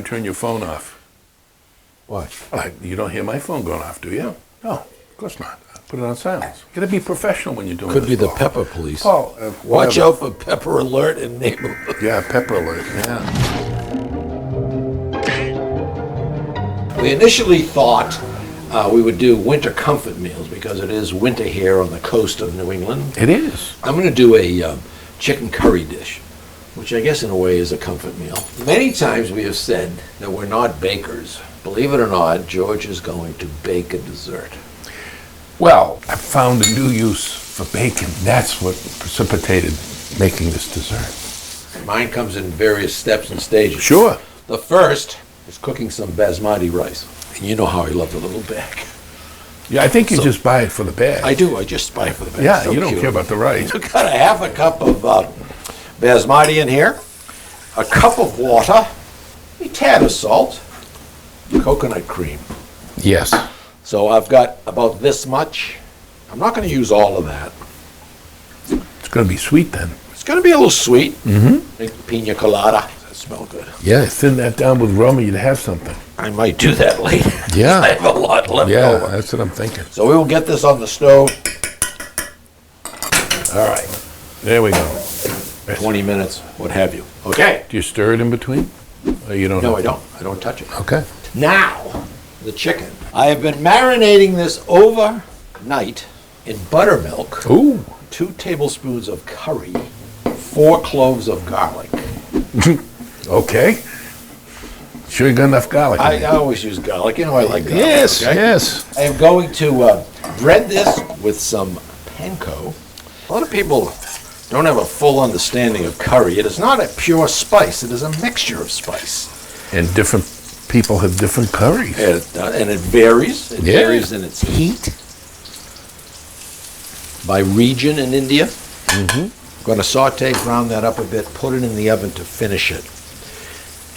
and turn your phone off. Why? You don't hear my phone going off, do you? No, of course not. Put it on silence. You got to be professional when you're doing Could this. be the Paul. pepper police. Paul, Watch whatever. out for pepper alert in neighborhood. Yeah, pepper alert. Yeah. We initially thought we would do winter comfort meals because it is winter here on the coast of New England. It is. I'm going to do a chicken curry dish, which I guess in a way is a comfort meal. Many times we have said that we're not bakers. Believe it or not, George is going to bake a dessert. Well, I found a new use for bacon. That's what precipitated making this dessert. Mine comes in various steps and stages. Sure. The first is cooking some basmati rice. And you know how I love the little bag. Yeah, I think you just buy it for the bag. I do. I just buy it for the bag. Yeah, So you don't cute. care about the rice. We've got a half a cup of basmati in here, a cup of water, a tad of salt, coconut cream. Yes. So I've got about this much. I'm not going to use all of that. It's going to be sweet then. It's going to be a little sweet. Mm-hmm. Pina colada. That smells good. Yeah, thin that down with rum and you'd have something. I might do that later. Yeah. I have a lot left Yeah, over. that's what I'm thinking. So we will get this on the stove. All right. There we go. 20 minutes, what have you. Okay. Do you stir it in between? Or you don't? No, have I to? don't. I don't touch it. Okay. Now, the chicken. I have been marinating this overnight in buttermilk, Ooh. 2 tablespoons of curry, 4 cloves of garlic. Okay. Sure you got enough garlic in I there? always use garlic. You know I like garlic. Yes, okay? yes. I am going to bread this with some panko. A lot of people don't have a full understanding of curry. It is not a pure spice. It is a mixture of spice. And different people have different curries. And it varies. It Yeah. varies in its heat by region in India. I'm going to saute, brown that up a bit, put it in the oven to finish it.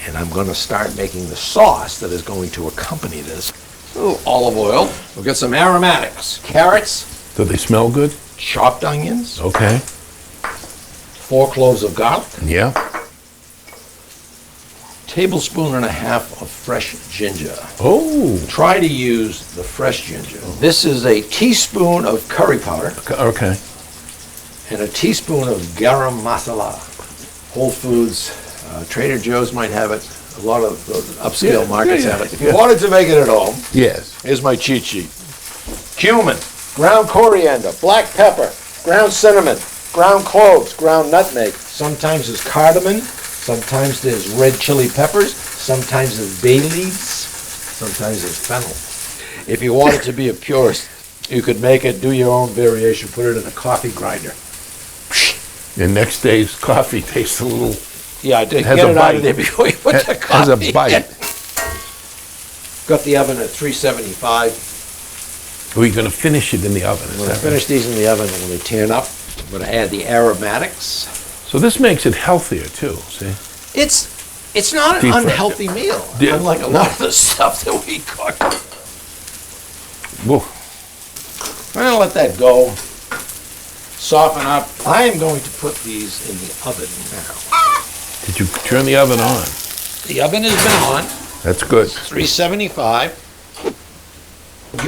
And I'm going to start making the sauce that is going to accompany this. A little olive oil. We'll get some aromatics. Carrots, Do they smell good? chopped onions, Okay. 4 cloves of garlic, Yeah. tablespoon and a half of fresh ginger. Oh. Try to use the fresh ginger. This is a teaspoon of curry powder Okay. and a teaspoon of garam masala. Whole Foods, Trader Joe's might have it. A lot of upscale Yeah, markets yeah, have it. If yeah. you wanted to make it at home, Yes. here's my cheat sheet. Cumin, ground coriander, black pepper, ground cinnamon, ground cloves, ground nutmeg. Sometimes there's cardamom, sometimes there's red chili peppers, sometimes there's bay leaves, sometimes there's fennel. If you wanted to be a purist, you could make it, do your own variation, put it in a coffee grinder. The next day's coffee tastes a little, Yeah, I did Has get a it out bite. of there before you put the has coffee a bite. in. Got the oven at 375. We're going to finish it in the oven. is When I that finish these in the oven, I'm going to turn up. I'm going to add the aromatics. right? So this makes it healthier too, see? It's not an Deep fried. unhealthy meal, Yeah. unlike a lot of the stuff that we cook. Whoa. I'm going to let that go, soften up. I am going to put these in the oven now. Did you turn the oven on? The oven has been on, That's good. 375.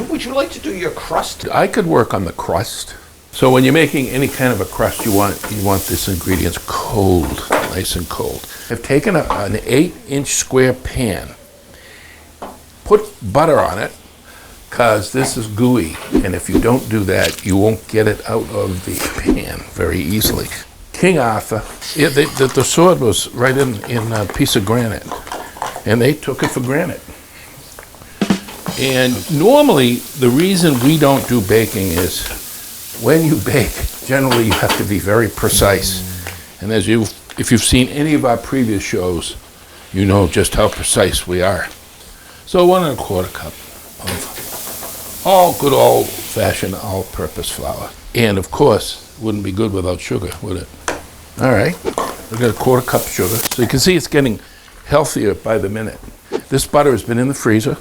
Would you like to do your crust? I could work on the crust. So when you're making any kind of a crust, you want this ingredients cold, nice and cold. I've taken an 8-inch square pan, put butter on it, because this is gooey, and if you don't do that, you won't get it out of the pan very easily. King Arthur, the sword was right in a piece of granite, and they took it for granted. And normally, the reason we don't do baking is when you bake, generally you have to be very precise. And if you've seen any of our previous shows, you know just how precise we are. So 1 1/4 cup of all good old-fashioned all-purpose flour. And of course, wouldn't be good without sugar, would it? All right, we've got a 1/4 cup of sugar. So you can see it's getting healthier by the minute. This butter has been in the freezer,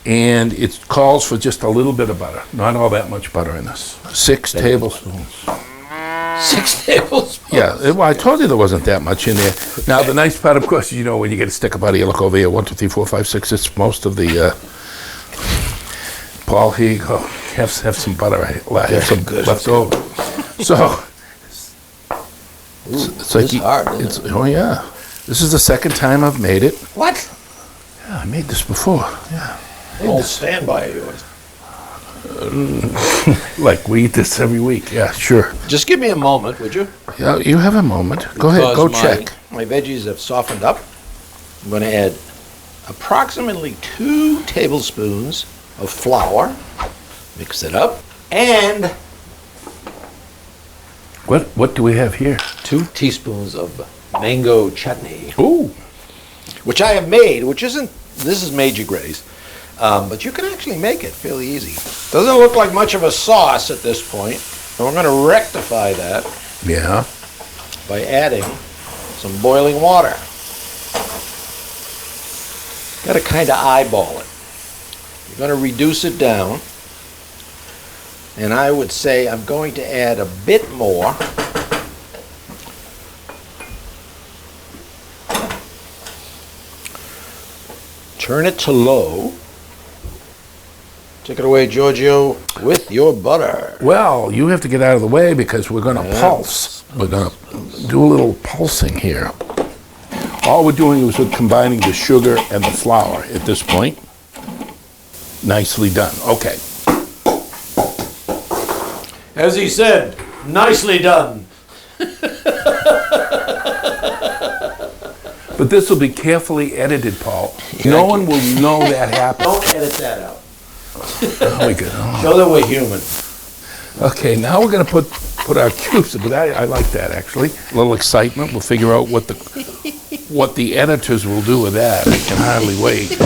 and it calls for just a little bit of butter, not all that much butter in this. 6 tablespoons. 6 tablespoons. Yeah, well, I told you there wasn't that much in there. Now, the nice part, of course, you know, when you get a stick of butter, you look over here, 1, 2, 3, 4, 5, 6, it's most of the, Paul, here you go. Have some butter. I have some left over. So, it's like, It's hard, isn't it? oh yeah. This is the second time I've made it. What? Yeah, I made this before, yeah. Old standby of yours. Like, we eat this every week, yeah, sure. Just give me a moment, would you? Yeah, you have a moment. Go ahead, go check. My veggies have softened up. I'm going to add approximately 2 tablespoons of flour. Mix it up. And What do we have here? 2 teaspoons of mango chutney, Ooh. which I have made, this is Major Gray's, but you can actually make it fairly easy. Doesn't look like much of a sauce at this point, and we're going to rectify that Yeah. by adding some boiling water. Got to kind of eyeball it. You're going to reduce it down, and I would say I'm going to add a bit more. Turn it to low. Take it away, Giorgio, with your butter. Well, you have to get out of the way because we're going to pulse. We're going to do a little pulsing here. All we're doing is we're combining the sugar and the flour at this point. Nicely done. Okay. As he said, nicely done. But this will be carefully edited, Paul. No one will know that happened. Don't edit that out. Oh, we good. Oh. Show that we're human. Okay, now we're going to put our cubes. But I like that, actually. A little excitement. We'll figure out what the editors will do with that. I can hardly wait.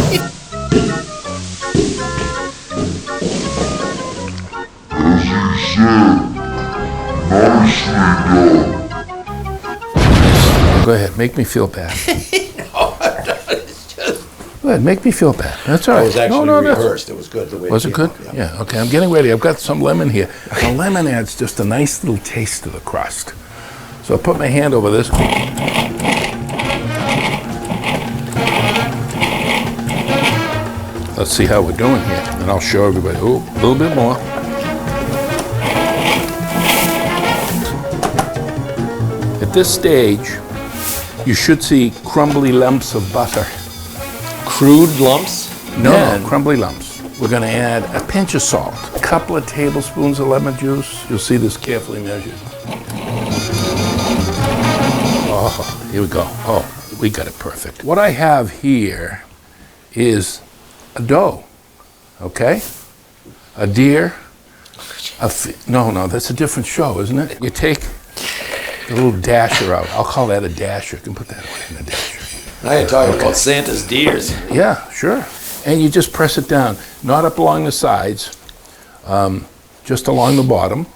Go ahead, make me feel bad. Go ahead, make me feel bad. That's all right. It was actually that's- rehearsed. It was good the way Was it came good? out, Yeah, okay, I'm getting ready. I've got some lemon here. The lemon adds just a nice little taste to the crust. So I'll put my hand over this. Let's see how we're doing here, and I'll show everybody. Oh, a little bit more. At this stage, you should see crumbly lumps of butter. Crude lumps? No, crumbly lumps. We're going to add a pinch of salt, a couple of tablespoons of lemon juice. You'll see this carefully measured. Oh, here we go. Oh, we got it perfect. What I have here is a dough, okay? A deer, no, that's a different show, isn't it? You take a little dasher out. I'll call that a dasher. You can put that away in the dasher. I ain't talking about Santa's deers. Yeah, sure. And you just press it down, not up along the sides, just along the bottom.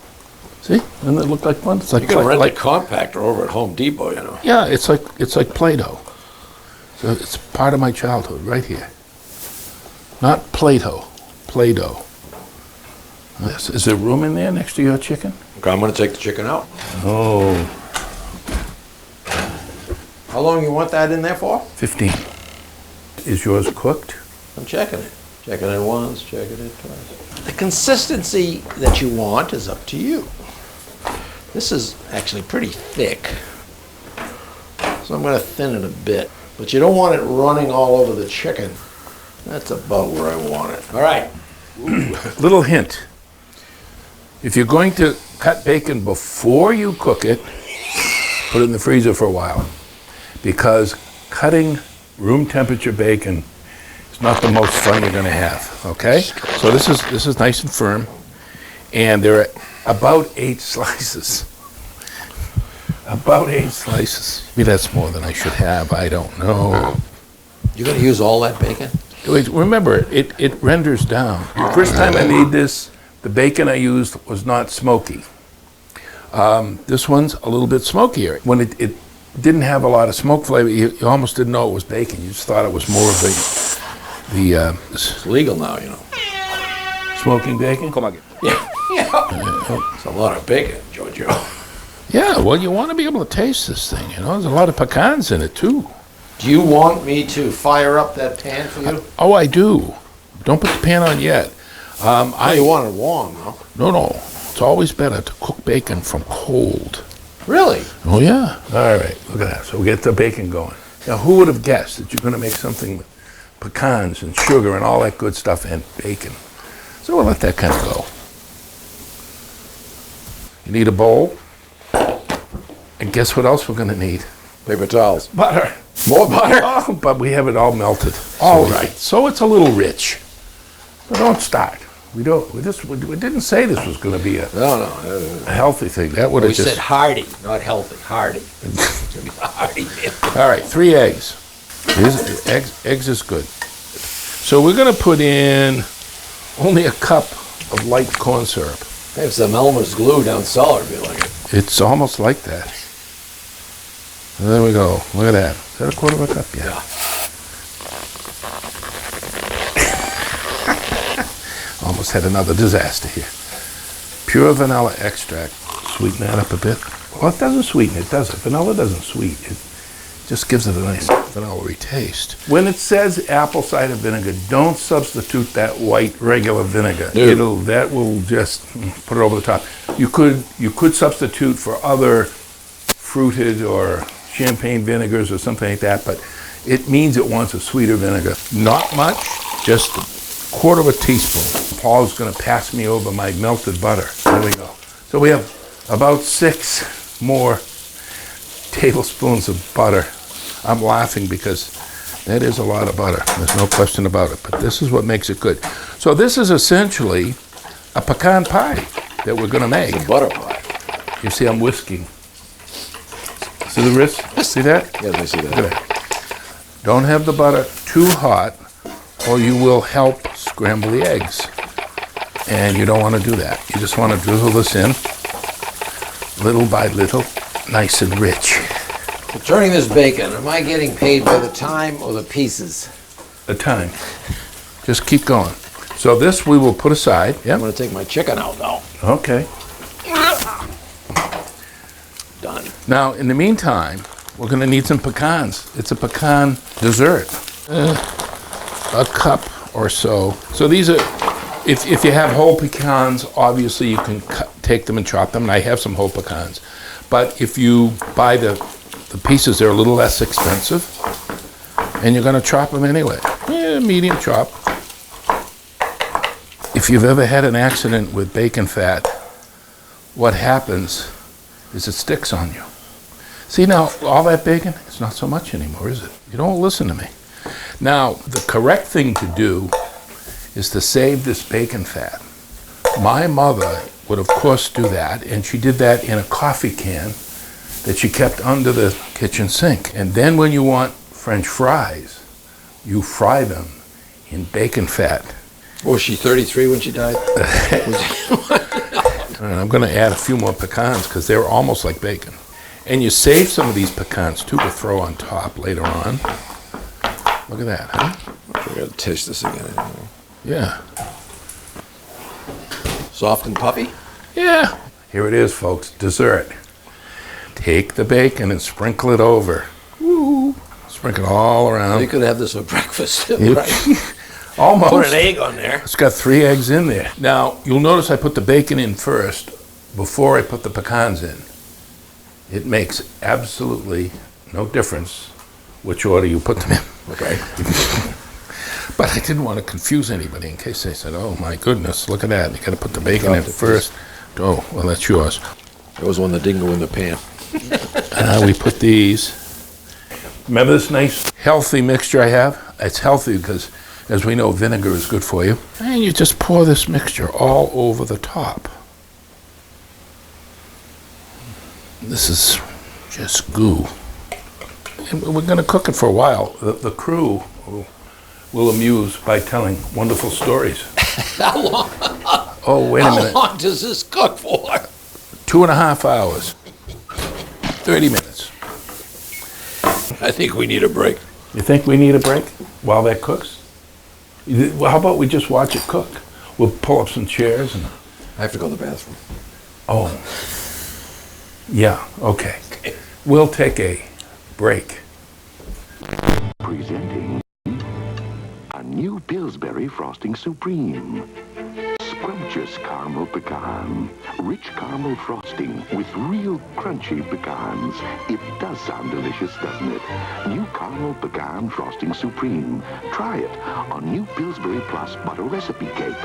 See? Doesn't it look like one? It's like You can rent a compactor over at Home Depot, you know. Yeah, it's like Play-Doh. So it's part of my childhood right here. Not Play-Doh, Play-Doh. Yes. Is there room in there next to your chicken? Okay, I'm going to take the chicken out. Oh, How long you want that in there for? 15. Is yours cooked? I'm checking it. Checking it once, checking it twice. The consistency that you want is up to you. This is actually pretty thick, so I'm going to thin it a bit. But you don't want it running all over the chicken. That's about where I want it. All right. Little hint. If you're going to cut bacon before you cook it, put it in the freezer for a while. Because cutting room temperature bacon is not the most fun you're going to have, okay? So this is nice and firm, and there are about 8 slices. About 8 slices. Maybe that's more than I should have, I don't know. You're going to use all that bacon? Wait, remember, it renders down. First time I made this, the bacon I used was not smoky. This one's a little bit smokier. When it didn't have a lot of smoke flavor, you almost didn't know it was bacon. You just thought it was more of It's legal now, you know. smoking bacon. Yeah. It's a lot of bacon, Giorgio. Yeah, well, you want to be able to taste this thing, you know. There's a lot of pecans in it, too. Do you want me to fire up that pan for you? Oh, I do. Don't put the pan on yet. You want it warm, though. No. It's always better to cook bacon from cold. Really? Oh, yeah. All right, look at that. So we get the bacon going. Now, who would have guessed that you're going to make something with pecans and sugar and all that good stuff and bacon? So we'll let that kind of go. You need a bowl. And guess what else we're going to need? Paper towels. Butter. More butter? Oh, but we have it all melted. All right. So it's a little rich. But don't start. We didn't say this was going to be a healthy thing. That would have We said hearty, not healthy. Hearty. It's going to be a hearty meal. All right, 3 eggs. Eggs is good. So we're going to put in only a cup of light corn syrup. Have some Elmer's glue down cellar if you like it. It's almost like that. There we go. Look at that. Is that a quarter of a cup? Yeah. Almost had another disaster here. Pure vanilla extract. Sweeten that up a bit. Well, it doesn't sweeten it, does it? Vanilla doesn't sweeten it. Just gives it a nice vanilla-y taste. When it says apple cider vinegar, don't substitute that white regular vinegar. That will just put it over the top. You could substitute for other fruited or champagne vinegars or something like that, but it means it wants a sweeter vinegar. Not much, just a quarter of a teaspoon. Paul's going to pass me over my melted butter. There we go. So we have about 6 more tablespoons of butter. I'm laughing because that is a lot of butter. There's no question about it, but this is what makes it good. So this is essentially a pecan pie that we're going to make. It's a butter pie. You see I'm whisking. See the wrist? See that? Yes, I see that. Look at that. Don't have the butter too hot or you will help scramble the eggs. And you don't want to do that. You just want to drizzle this in little by little, nice and rich. So turning this bacon, am I getting paid by the time or the pieces? The time. Just keep going. So this we will put aside. I'm Yep. going to take my chicken out now. Okay. Done. Now, in the meantime, we're going to need some pecans. It's a pecan dessert. A cup or so. So these are, if you have whole pecans, obviously you can take them and chop them. And I have some whole pecans. But if you buy the pieces, they're a little less expensive. And you're going to chop them anyway. Medium chop. If you've ever had an accident with bacon fat, what happens is it sticks on you. See now, all that bacon, it's not so much anymore, is it? You don't listen to me. Now, the correct thing to do is to save this bacon fat. My mother would, of course, do that, and she did that in a coffee can that she kept under the kitchen sink. And then when you want French fries, you fry them in bacon fat. Was she 33 when she died? And I'm going to add a few more pecans because they're almost like bacon. And you save some of these pecans, too, to throw on top later on. Look at that, huh? I got to taste this again. Yeah. Soft and puffy? Yeah. Here it is, folks, dessert. Take the bacon and sprinkle it over. Woo. Sprinkle it all around. You could have this for breakfast, You- right? Almost. Put an egg on there. It's got 3 eggs in there. Now, you'll notice I put the bacon in first before I put the pecans in. It makes absolutely no difference which order you put them in. Okay. But I didn't want to confuse anybody in case they said, oh my goodness, look at that. You got to put the bacon in first. Oh, well, that's yours. There was one that didn't go in the pan. We put these. Remember this nice healthy mixture I have? It's healthy because, as we know, vinegar is good for you. And you just pour this mixture all over the top. This is just goo. And we're going to cook it for a while. The crew will amuse by telling wonderful stories. How long? Oh, wait a minute. How long does this cook for? 2.5 hours. 30 minutes. I think we need a break. You think we need a break while that cooks? Well, how about we just watch it cook? We'll pull up some chairs and... I have to go to the bathroom. Oh. Yeah, okay. We'll take a break. Presenting a new Pillsbury Frosting Supreme. Scrumptious caramel pecan. Rich caramel frosting with real crunchy pecans. It does sound delicious, doesn't it? New caramel pecan frosting supreme. Try it on new Pillsbury Plus butter recipe cake.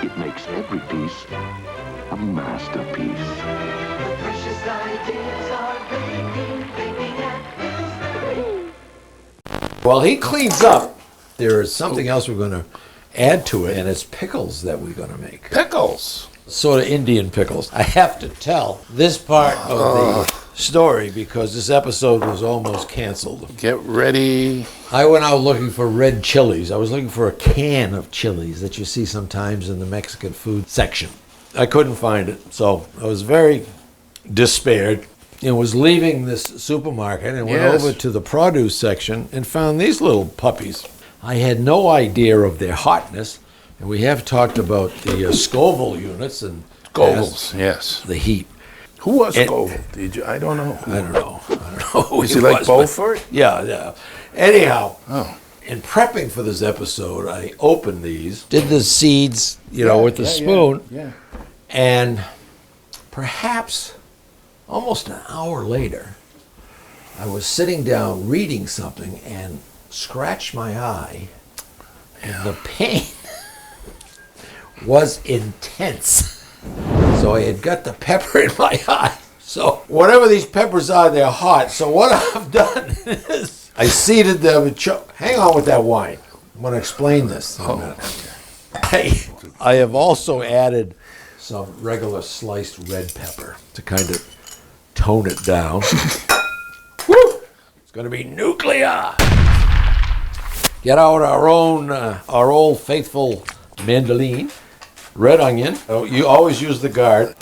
It makes every piece a masterpiece. The precious ideas are baking at Pillsbury. While he cleans up, there is something else we're going to add to it, and it's pickles that we're going to make. Pickles. Sort of Indian pickles. I have to tell this part of the story because this episode was almost canceled. Get ready. I went out looking for red chilies. I was looking for a can of chilies that you see sometimes in the Mexican food section. I couldn't find it, so I was very despaired. And was leaving this supermarket and went Yes. over to the produce section and found these little puppies. I had no idea of their hotness, and we have talked about the Scoville units and Gobles, yes. the heat. Who was And- Scoville? Did you? I don't know. I don't know who Is he like was, but- Beaufort? Yeah. Anyhow, Oh. in prepping for this episode, I opened these, did the seeds, with the spoon, Yeah. and perhaps almost an hour later, I was sitting down reading something and scratched my eye, and the pain was intense. So I had got the pepper in my eye. So whatever these peppers are, they're hot. So what I've done is I seeded them and hang on with that wine. I'm going to explain this in a minute. I have also added some regular sliced red pepper to kind of tone it down. Woo! It's going to be nuclear. Get out our old faithful mandolin, red onion. Oh, you always use the guard.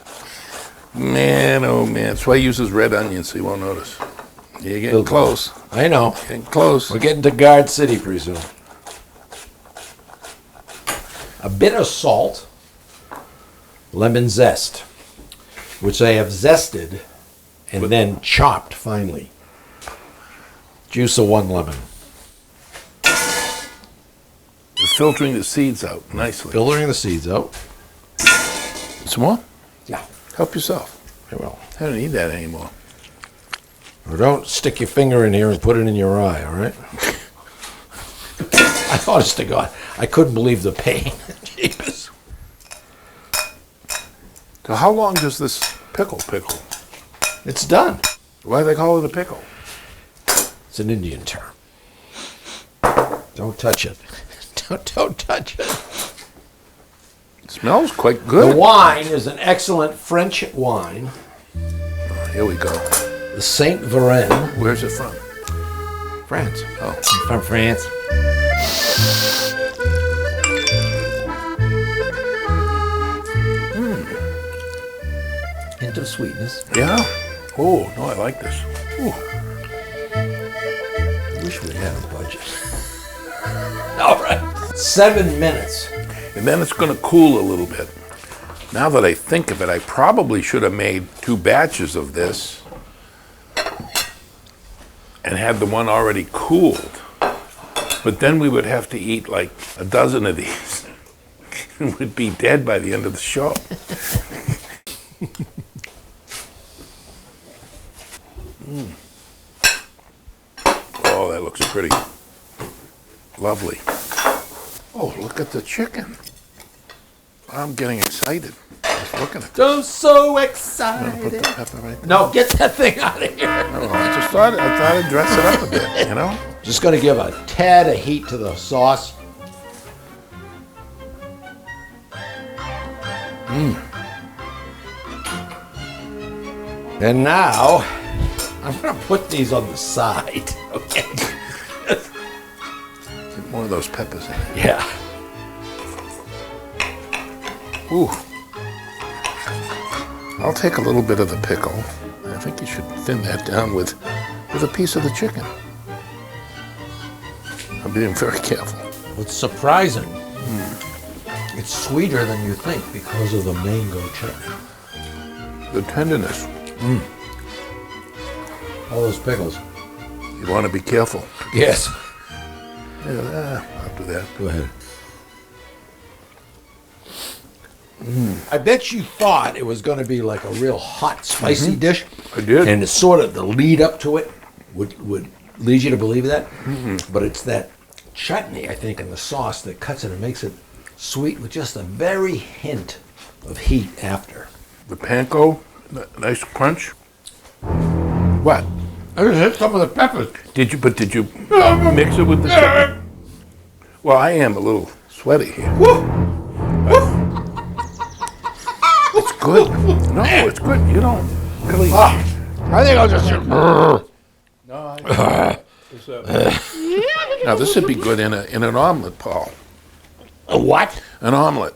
Man, oh man. That's why he uses red onions so you won't notice. You're getting close. I know. Getting close. We're getting to Guard City pretty soon. A bit of salt, lemon zest, which I have zested and then chopped finely. Juice of 1 lemon. You're filtering the seeds out nicely. Filtering the seeds out. Some more? Yeah, Help yourself. I will. I don't need that anymore. Or don't stick your finger in here and put it in your eye, all right? Honest to God, I couldn't believe the pain. Jeepers. So how long does this pickle? It's done. Why do they call it a pickle? It's an Indian term. Don't touch it. Don't touch it. It smells quite The good. wine is an excellent French wine, Here we go. the Saint Varennes, Where's it from? France. Oh. From France. Hint of sweetness. Yeah? Oh, no, I like this. Ooh. Wish we had a budget. All right. 7 minutes. And then it's going to cool a little bit. Now that I think of it, I probably should have made 2 batches of this and had the one already cooled. But then we would have to eat like a dozen of these. And we'd be dead by the end of the show. Oh, that looks pretty. Lovely. Oh, look at the chicken. I'm getting excited just looking at it. I'm so Put excited. the pepper right there. No, get that thing out of here. I don't know. I thought I'd dress it up a bit, you know? Just going to give a tad of heat to the sauce. And now, I'm going to put these on the side, okay? Get more of those peppers in it. Yeah. Ooh. I'll take a little bit of the pickle. I think you should thin that down with a piece of the chicken. I'm being very careful. What's surprising, it's sweeter than you think because of the mango chutney. The tenderness. All those pickles. You want to be careful. Yes. I'll do that. Go ahead. I bet you thought it was going to be like a real hot, spicy dish. I did. And it's sort of the lead up to it would lead you to believe that. But it's that chutney, I think, and the sauce that cuts it and makes it sweet with just a very hint of heat after. The panko, nice crunch. What? I just hit some of the peppers. Did you mix it with the chicken? Well, I am a little sweaty here. It's good. No, it's good. You don't really. I think I'll just... Now this would be good in an omelet, Paul. A what? An omelet.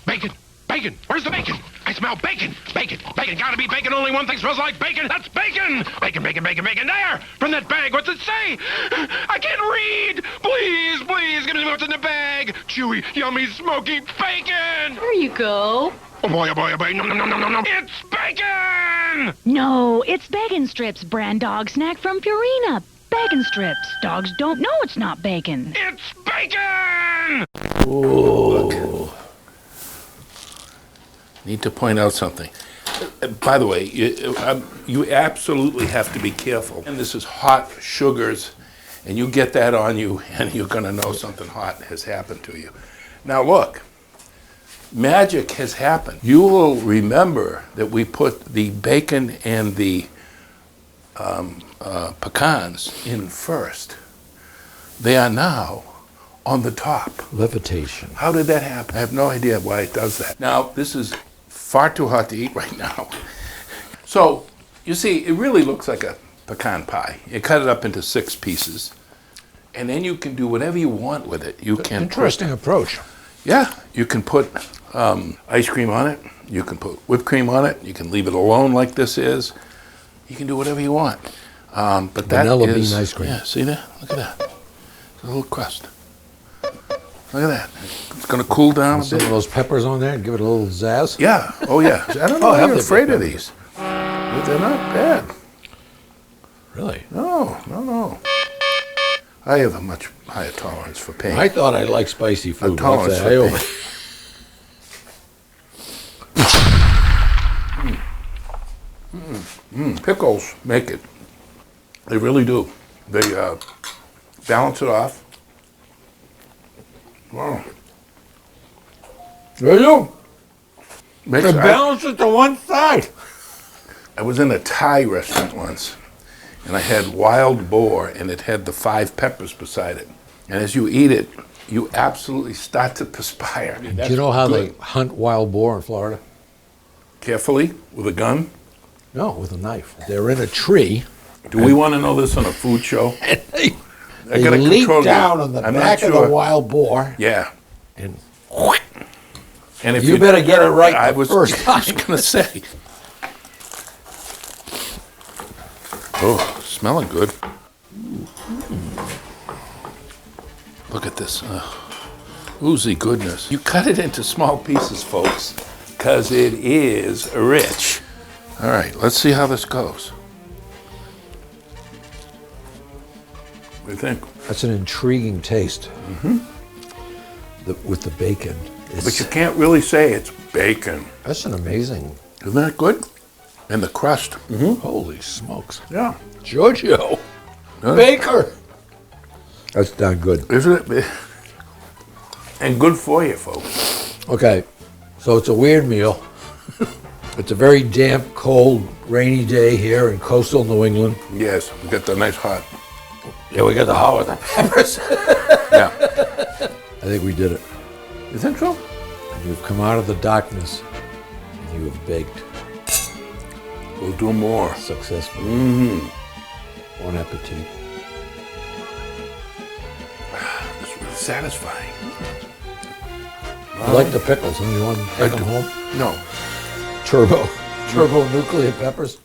Bacon! Bacon! Where's the bacon? I smell bacon! Bacon! Bacon! Gotta be bacon! Only one thing smells like bacon! That's bacon! Bacon, bacon, bacon, bacon! There! From that bag! What's it say? I can't read! Please, please, give me what's in the bag! Chewy, yummy, smoky bacon! There you go. Oh boy, oh boy, oh boy! Nom, nom, nom, nom, nom, nom! It's bacon! No, it's Bacon Strips, brand dog snack from Purina. Bacon Strips. Dogs don't know it's not bacon. It's bacon! Need to point out something. By the way, you absolutely have to be careful. And this is hot sugars, and you get that on you, and you're going to know something hot has happened to you. Now look, magic has happened. You will remember that we put the bacon and the pecans in first. They are now on the top. Levitation. How did that happen? I have no idea why it does that. Now, this is far too hot to eat right now. So, you see, it really looks like a pecan pie. You cut it up into 6 pieces, and then you can do whatever you want with it. You can Interesting approach. Yeah, you can put ice cream on it. You can put whipped cream on it. You can leave it alone like this is. You can do whatever you want. But that Vanilla is, bean ice cream. Yeah, see that? Look at that. It's a little crust. Look at that. It's going to cool down a Some bit. of those peppers on there and give it a little zazz. Yeah. Oh, yeah. I don't know why have you're they afraid been of these. But they're not bad. Really? No. I have a much higher tolerance for pain. I thought I liked spicy food. tolerance Like that. Pickles make it. They really do. They balance it off. Wow. There you go. Makes, They balance it to one side. I was in a Thai restaurant once, and I had wild boar, and it had the 5 peppers beside it. And as you eat it, you absolutely start to perspire. Do you know how they hunt wild boar in Florida? Carefully, with a gun. No, with a knife. They're in a tree. Do we want to know this on a food show? And they gotta leap control down you. on the I'm not back of sure. the wild boar. Yeah. And And if you better get it right I the was first time. just going to say. Oh, smelling good. Look at this. Oozy goodness. You cut it into small pieces, folks, because it is rich. All right, let's see how this goes. What do you think? That's an intriguing taste. With the bacon. But you can't really say it's bacon. That's an amazing. Isn't that good? And the crust. Holy smokes. Yeah. Georgio. Huh? Baker. That's done good. Isn't it? And good for you, folks. Okay, so it's a weird meal. It's a very damp, cold, rainy day here in coastal New England. Yes, we got the nice hot. Yeah, we got the hot with the peppers. Yeah. I think we did it. You think so? And you've come out of the darkness and you have baked We'll do more. successfully. Bon appetit. It's really satisfying. I like the pickles. And you want to take them home? No. Turbo nuclear peppers.